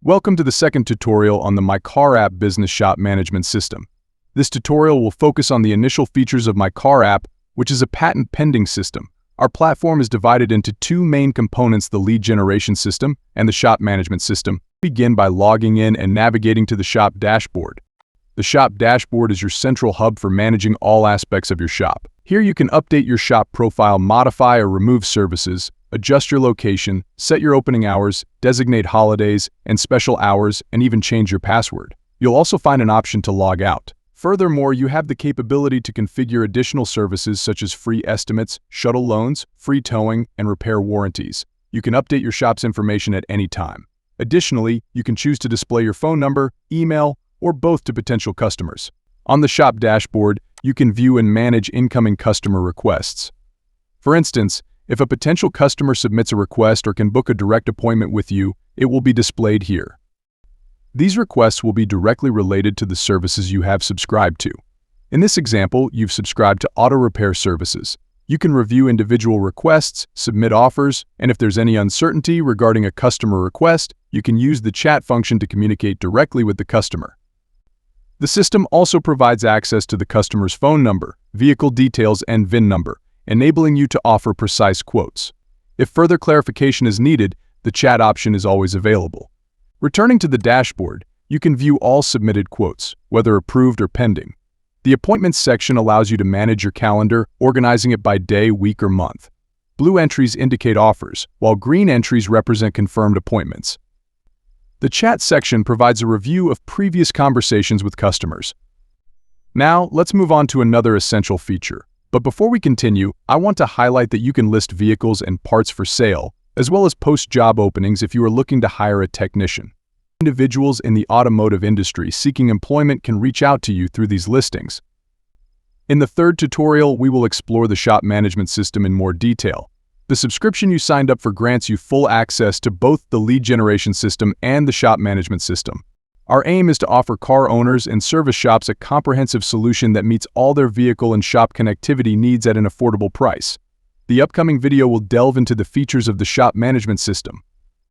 Welcome to the second tutorial on the My Car app business shop management system. This tutorial will focus on the initial features of My Car app, which is a patent-pending system. Our platform is divided into two main components, the lead generation system and the shop management system. Begin by logging in and navigating to the shop dashboard. The shop dashboard is your central hub for managing all aspects of your shop. Here you can update your shop profile, modify or remove services, adjust your location, set your opening hours, designate holidays and special hours, and even change your password. You'll also find an option to log out. Furthermore, you have the capability to configure additional services such as free estimates, shuttle loans, free towing, and repair warranties. You can update your shop's information at any time. Additionally, you can choose to display your phone number, email, or both to potential customers. On the shop dashboard, you can view and manage incoming customer requests. For instance, if a potential customer submits a request or can book a direct appointment with you, it will be displayed here. These requests will be directly related to the services you have subscribed to. In this example, you've subscribed to auto repair services. You can review individual requests, submit offers, and if there's any uncertainty regarding a customer request, you can use the chat function to communicate directly with the customer. The system also provides access to the customer's phone number, vehicle details, and VIN number, enabling you to offer precise quotes. If further clarification is needed, the chat option is always available. Returning to the dashboard, you can view all submitted quotes, whether approved or pending. The Appointments section allows you to manage your calendar, organizing it by day, week, or month. Blue entries indicate offers, while green entries represent confirmed appointments. The Chat section provides a review of previous conversations with customers. Now, let's move on to another essential feature. But before we continue, I want to highlight that you can list vehicles and parts for sale, as well as post job openings if you are looking to hire a technician. Individuals in the automotive industry seeking employment can reach out to you through these listings. In the third tutorial, we will explore the shop management system in more detail. The subscription you signed up for grants you full access to both the lead generation system and the shop management system. Our aim is to offer car owners and service shops a comprehensive solution that meets all their vehicle and shop connectivity needs at an affordable price. The upcoming video will delve into the features of the shop management system,